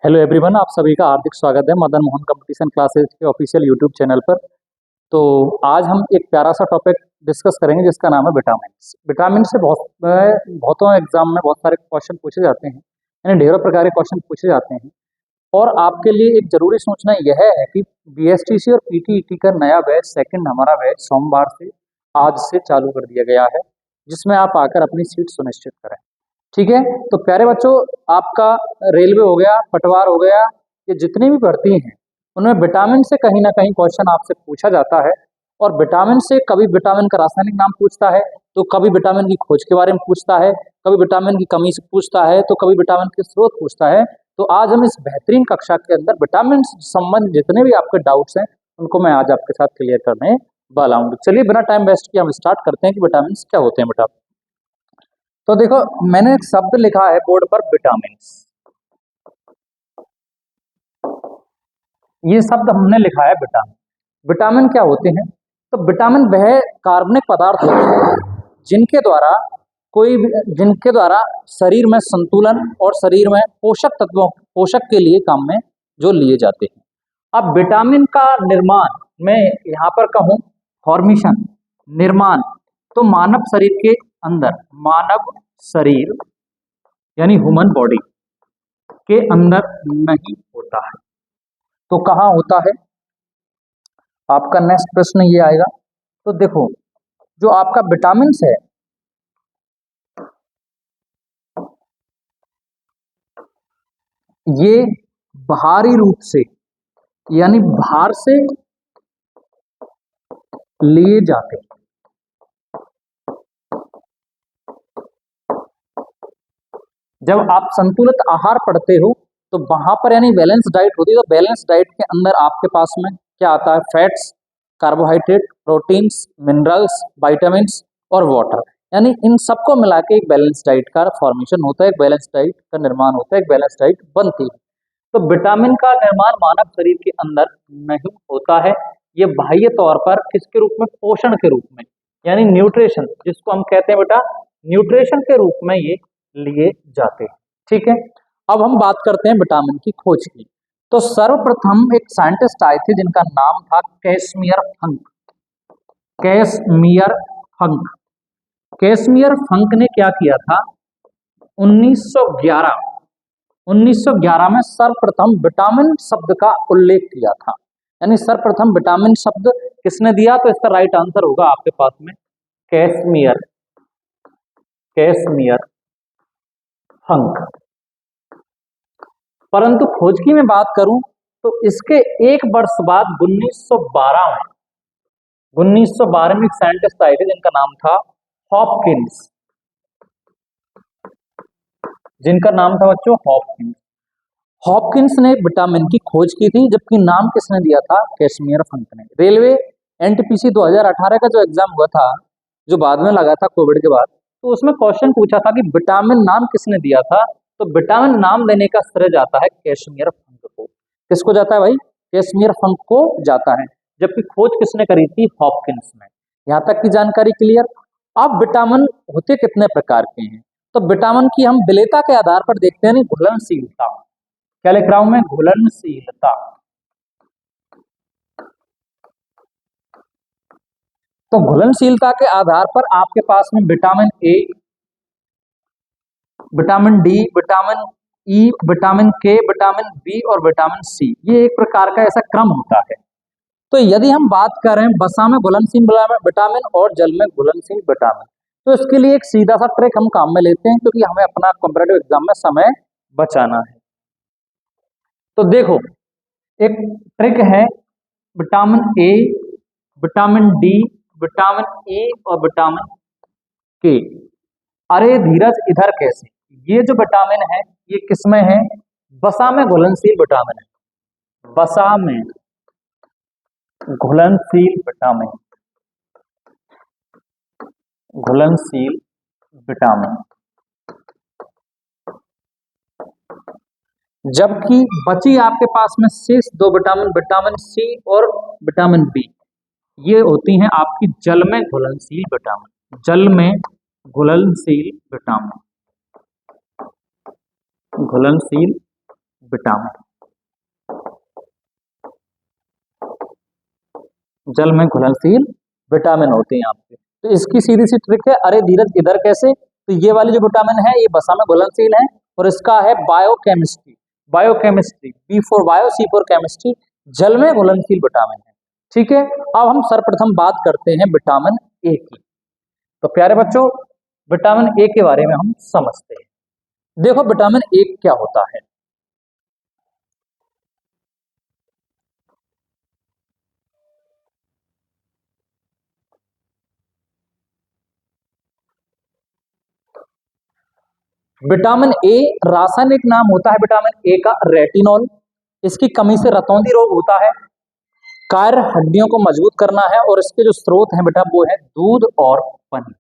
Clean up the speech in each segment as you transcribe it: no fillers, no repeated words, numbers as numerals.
Hello everyone, आप सभी का हार्दिक स्वागत है मदन मोहन कंपटीशन क्लासेस के ऑफिशियल यूट्यूब चैनल पर। तो आज हम एक प्यारा सा टॉपिक डिस्कस करेंगे जिसका नाम है विटामिन्स। विटामिन से बहुतों एग्जाम में बहुत सारे क्वेश्चन पूछे जाते हैं, यानी ढेरों प्रकार के क्वेश्चन पूछे जाते हैं। और आपके लिए एक जरूरी सूचना यह है कि बीएसटीसी और पीटीईटी का नया बैच सेकंड हमारा बैच सोमवार से आज से चालू कर दिया गया है, जिसमें आप आकर अपनी सीट सुनिश्चित करें। ठीक है, तो प्यारे बच्चों, आपका रेलवे हो गया, पटवार हो गया, ये जितनी भी भर्ती हैं उनमें विटामिन से कहीं ना कहीं क्वेश्चन आपसे पूछा जाता है। और विटामिन से कभी विटामिन का रासायनिक नाम पूछता है, तो कभी विटामिन की खोज के बारे में पूछता है, कभी विटामिन की कमी से पूछता है, तो कभी विटामिन के स्रोत पूछता है। तो आज हम इस बेहतरीन कक्षा के अंदर विटामिन से संबंधित जितने भी आपके डाउट्स हैं उनको मैं आज आपके साथ क्लियर करने वाला हूँ। चलिए बिना टाइम वेस्ट किए हम स्टार्ट करते हैं कि विटामिन क्या होते हैं बेटा। तो देखो, मैंने एक शब्द लिखा है बोर्ड पर, विटामिन्स। ये शब्द हमने लिखा है विटामिन। विटामिन क्या होते हैं? तो विटामिन वह कार्बनिक पदार्थ होते हैं जिनके द्वारा शरीर में संतुलन और शरीर में पोषक के लिए काम में जो लिए जाते हैं। अब विटामिन का निर्माण मैं यहाँ पर कहूँ, फॉर्मेशन, निर्माण, तो मानव शरीर के अंदर, मानव शरीर यानी ह्यूमन बॉडी के अंदर नहीं होता है। तो कहाँ होता है? आपका नेक्स्ट प्रश्न ये आएगा। तो देखो, जो आपका विटामिन है ये बाहरी रूप से यानी बाहर से लिए जाते हैं। जब आप संतुलित आहार पढ़ते हो तो वहां पर यानी बैलेंस डाइट होती है, तो बैलेंस डाइट के अंदर आपके पास में क्या आता है? Fats, carbohydrate, proteins, minerals, vitamins और वाटर, यानी इन सबको मिला के एक बैलेंस डाइट का फॉर्मेशन होता है, एक बैलेंस डाइट का निर्माण होता है, एक बैलेंस डाइट बनती है। तो विटामिन का निर्माण मानव शरीर के अंदर नहीं होता है। ये बाह्य तौर पर किसके रूप में? पोषण के रूप में, यानी न्यूट्रिशन, जिसको हम कहते हैं बेटा न्यूट्रिशन के रूप में ये लिए जाते हैं। ठीक है, अब हम बात करते हैं विटामिन की खोज की। तो सर्वप्रथम एक साइंटिस्ट आए थे जिनका नाम था कैसमियर फंक। कैसमियर फंक कैसमियर फंक ने क्या किया था? 1911 में सर्वप्रथम विटामिन शब्द का उल्लेख किया था। यानी सर्वप्रथम विटामिन शब्द किसने दिया? तो इसका राइट आंसर होगा आपके पास में कैसमियर फंक। परंतु खोज की मैं बात करूं तो इसके एक वर्ष बाद 1912 में एक साइंटिस्ट आए थे जिनका नाम था बच्चों हॉपकिंस। हॉपकिंस ने विटामिन की खोज की थी, जबकि नाम किसने दिया था? कैसमियर फंक ने। रेलवे एनटीपीसी 2018 का जो एग्जाम हुआ था, जो बाद में लगा था कोविड के बाद, तो उसमें क्वेश्चन पूछा था कि विटामिन नाम किसने दिया था? तो विटामिन नाम देने का श्रेय जाता है कैसमियर फंक को। किसको जाता है भाई? कैसमियर फंक को जाता है, जबकि खोज किसने करी थी? हॉपकिंस ने। यहाँ तक की जानकारी क्लियर। अब विटामिन होते कितने प्रकार के हैं? तो विटामिन की हम विलेयता के आधार पर देखते हैं, घुलनशीलता। क्या लिख रहा हूं मैं? घुलनशीलता। तो घुलनशीलता के आधार पर आपके पास में vitamin A, vitamin D, vitamin E, vitamin के, विटामिन बी और विटामिन सी, ये एक प्रकार का ऐसा क्रम होता है। तो यदि हम बात करें वसा में घुलनशील विटामिन और जल में घुलनशील विटामिन, तो इसके लिए एक सीधा सा ट्रिक हम काम में लेते हैं, क्योंकि हमें अपना कॉम्पिटिटिव एग्जाम में समय बचाना है। तो देखो, एक ट्रिक है, vitamin A, vitamin D, vitamin E और विटामिन के। अरे धीरज, इधर कैसे? ये जो विटामिन है ये किसमें है? वसा में घुलनशील विटामिन है। वसा में घुलनशील विटामिन, घुलनशील विटामिन। जबकि बची आपके पास में शेष दो विटामिन, विटामिन सी और विटामिन बी, ये होती हैं आपकी जल में घुलनशील विटामिन। जल में घुलनशील विटामिन, घुलनशील विटामिन, जल में घुलनशील विटामिन होते हैं यहाँ पे। तो इसकी सीधी सी ट्रिक है, अरे धीरज इधर कैसे, तो ये वाली जो विटामिन है ये वसा में घुलनशील है और इसका है biochemistry, biochemistry B for bio C for chemistry, जल में घुलनशील विटामिन है। ठीक है, अब हम सर्वप्रथम बात करते हैं विटामिन ए की। तो प्यारे बच्चों, विटामिन ए के बारे में हम समझते हैं। देखो विटामिन ए क्या होता है। विटामिन ए रासायनिक नाम होता है विटामिन ए का रेटिनॉल। इसकी कमी से रतौंधी रोग होता है। कार्य हड्डियों को मजबूत करना है और इसके जो स्रोत हैं बेटा वो है दूध और पनीर।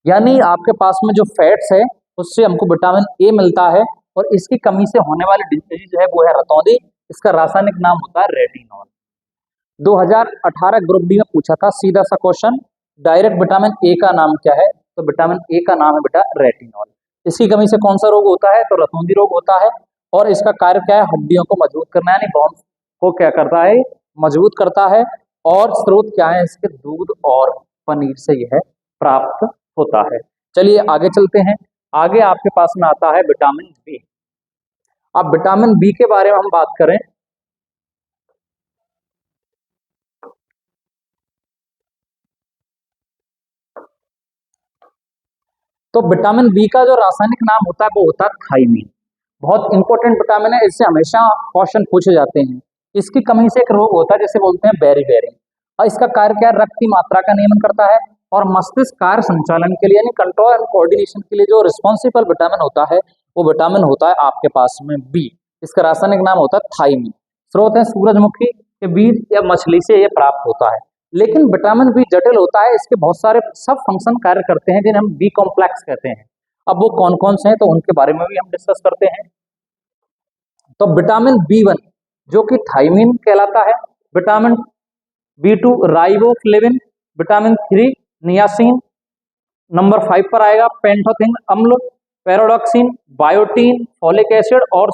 यानी आपके पास में जो फैट्स है उससे हमको विटामिन ए मिलता है और इसकी कमी से होने वाली डिजीज है वो है रतौंधी। इसका रासायनिक नाम होता है रेटिनॉल। 2018 ग्रुप डी में पूछा था सीधा सा क्वेश्चन, डायरेक्ट विटामिन ए का नाम क्या है, तो विटामिन ए का नाम है बेटा रेटिनॉल। इसकी कमी से कौन सा रोग होता है, तो रतौंधी रोग होता है। और इसका कार्य क्या है, हड्डियों को मजबूत करना, यानी बोन्स को क्या करता है, मजबूत करता है। और स्रोत क्या है इसके, दूध और पनीर से यह प्राप्त होता है। चलिए आगे चलते हैं। आगे आपके पास में आता है विटामिन बी। अब विटामिन बी के बारे में हम बात करें तो विटामिन बी का जो रासायनिक नाम होता है वो होता है थायमीन। बहुत इंपॉर्टेंट विटामिन है, इससे हमेशा क्वेश्चन पूछे जाते हैं। इसकी कमी से एक रोग होता है जिसे बोलते हैं बेरी। और इसका कार्य क्या है, रक्त की मात्रा का नियमन करता है और मस्तिष्क कार्य संचालन के लिए यानी कंट्रोल एंड कोऑर्डिनेशन के लिए जो रिस्पॉन्सिबल विटामिन होता है वो विटामिन होता है आपके पास में बी। इसका रासायनिक नाम होता है थायमीन। स्रोत है सूरजमुखी के बीज या मछली से यह प्राप्त होता है। लेकिन विटामिन बी जटिल होता है, इसके बहुत सारे सब फंक्शन कार्य करते हैं जिन्हें हम बी कॉम्प्लेक्स कहते हैं। अब वो कौन कौन से हैं तो उनके बारे में भी हम डिस्कस करते हैं। तो विटामिन बी 1 जो कि थायमीन कहलाता है, vitamin B 2 riboflavin, vitamin 3 niacin, number 5 पर आएगा पेंटोथिन अम्ल, पैरोडॉक्सिन, बायोटीन, फॉलिक एसिड और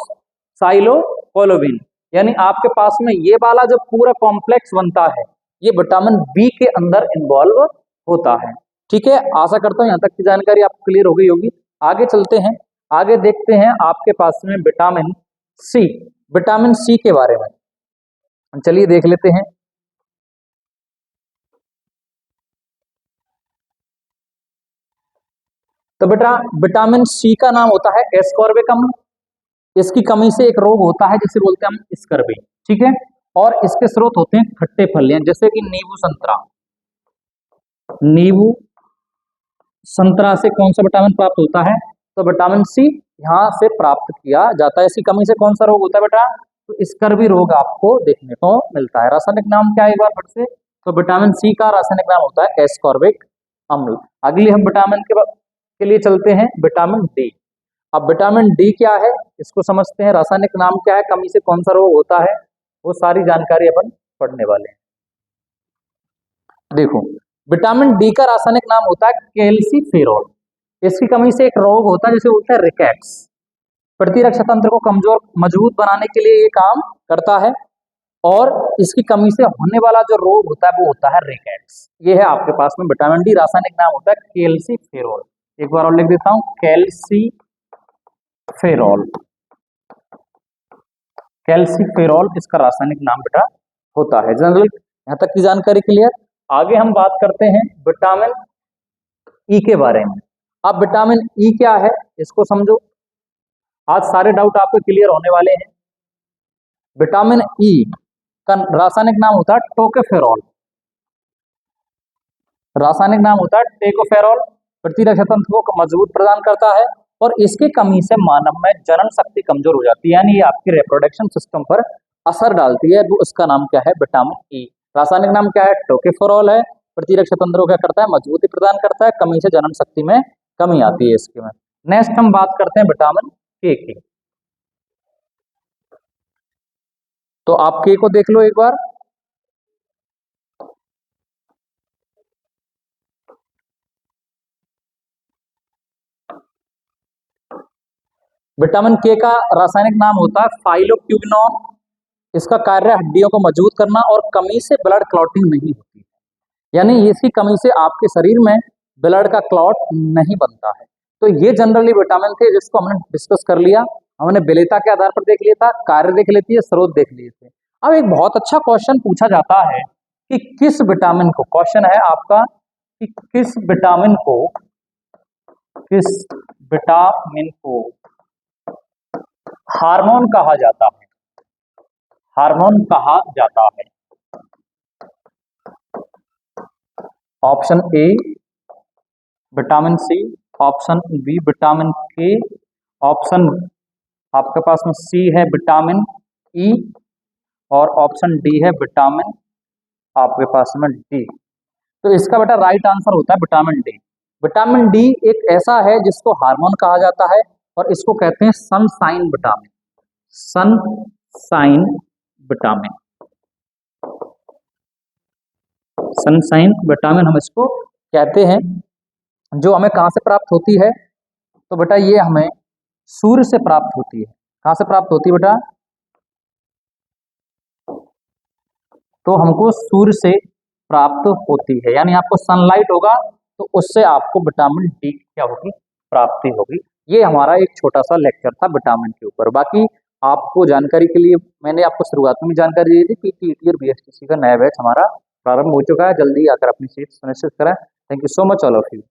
साइलोकोलोबिन। यानी आपके पास में ये वाला जो पूरा कॉम्प्लेक्स बनता है ये विटामिन बी के अंदर इन्वॉल्व होता है। ठीक है, आशा करता हूं यहां तक की जानकारी आपको क्लियर हो गई होगी। आगे चलते हैं, आगे देखते हैं आपके पास में विटामिन सी, विटामिन सी के बारे में चलिए देख लेते हैं। तो बेटा विटामिन सी का नाम होता है एस्कॉर्बिक अम्ल। इसकी कमी से एक रोग होता है जिसे बोलते हैं हम स्कर्वी। ठीक है, और इसके स्रोत होते हैं खट्टे फल जैसे कि नींबू संतरा। नींबू संतरा से कौन सा विटामिन प्राप्त होता है, तो विटामिन सी यहाँ से प्राप्त किया जाता है। इसकी कमी से कौन सा रोग होता है बेटा, तो स्कर्वी रोग आपको देखने को मिलता है। रासायनिक नाम क्या है एक बार फिर से, तो विटामिन सी का रासायनिक नाम होता है एस्कॉर्बिक अम्ल। अगली हम विटामिन के लिए चलते हैं, विटामिन डी। अब विटामिन डी क्या है इसको समझते हैं, रासायनिक नाम क्या है, कमी से कौन सा रोग होता है, वो सारी जानकारी अपन पढ़ने वाले हैं। देखो विटामिन डी का रासायनिक नाम होता है कैल्सीफेरॉल। इसकी कमी से एक रोग होता है जिसे बोलते हैं रिकेट्स। प्रतिरक्षा तंत्र को कमजोर मजबूत बनाने के लिए ये काम करता है और इसकी कमी से होने वाला जो रोग होता है वो होता है रिकेट्स। ये है आपके पास में विटामिन डी, रासायनिक नाम होता है कैल्सीफेरॉल। एक बार और लिख देता हूं, कैल्सीफेरॉल। कैल्सीफेरॉल इसका रासायनिक नाम बेटा होता है। जनरल यहां तक की जानकारी क्लियर। आगे हम बात करते हैं विटामिन ई के बारे में। अब विटामिन ई क्या है इसको समझो, आज सारे डाउट आपको क्लियर होने वाले हैं। विटामिन ई का रासायनिक नाम होता है टोकोफेरॉल। रासायनिक नाम होता है टेकोफेरॉल। प्रतिरक्षा तंत्र को मजबूत प्रदान करता है और इसकी कमी से मानव में जनन शक्ति कमजोर हो जाती है, यानी ये आपकी रिप्रोडक्शन सिस्टम पर असर डालती है। उसका नाम क्या है, विटामिन ई। रासायनिक नाम क्या है, टोकोफेरॉल है। प्रतिरक्षा तंत्र को क्या करता है, मजबूती प्रदान करता है, कमी से जनन शक्ति में कमी आती है इसके में। नेक्स्ट हम बात करते हैं विटामिन के की। तो आप के को देख लो एक बार। विटामिन के का रासायनिक नाम होता है फाइलोक्विनोन। इसका कार्य हड्डियों को मजबूत करना और कमी से ब्लड क्लॉटिंग नहीं होती है, यानी इसकी कमी से आपके शरीर में ब्लड का क्लॉट नहीं बनता है। तो ये जनरली विटामिन थे जिसको हमने डिस्कस कर लिया। हमने विलेयता के आधार पर देख लिया था, कार्य देख लेती है, स्रोत देख लिए थे। अब एक बहुत अच्छा क्वेश्चन पूछा जाता है कि किस विटामिन को, क्वेश्चन है आपका कि किस विटामिन को हार्मोन कहा जाता है, हार्मोन कहा जाता है। Option A vitamin C, option B vitamin K, option आपके पास में सी है विटामिन ई, और ऑप्शन डी है विटामिन आपके पास में डी। तो इसका बेटा राइट आंसर होता है विटामिन डी। विटामिन डी एक ऐसा है जिसको हार्मोन कहा जाता है और इसको कहते हैं sunshine vitamin, sunshine vitamin, sunshine vitamin हम इसको कहते हैं। जो हमें कहाँ से प्राप्त होती है, तो बेटा ये हमें सूर्य से प्राप्त होती है। कहाँ से प्राप्त होती है बेटा, तो हमको सूर्य से प्राप्त होती है, यानी आपको सनलाइट होगा तो उससे आपको विटामिन डी क्या होगी, प्राप्ति होगी। ये हमारा एक छोटा सा लेक्चर था विटामिन के ऊपर। बाकी आपको जानकारी के लिए मैंने आपको शुरुआत में जानकारी दी थी कि टीटी और बीएसटीसी का नया बैच हमारा प्रारंभ हो चुका है। जल्दी आकर अपनी सीट सुनिश्चित करें। Thank you so much all of you.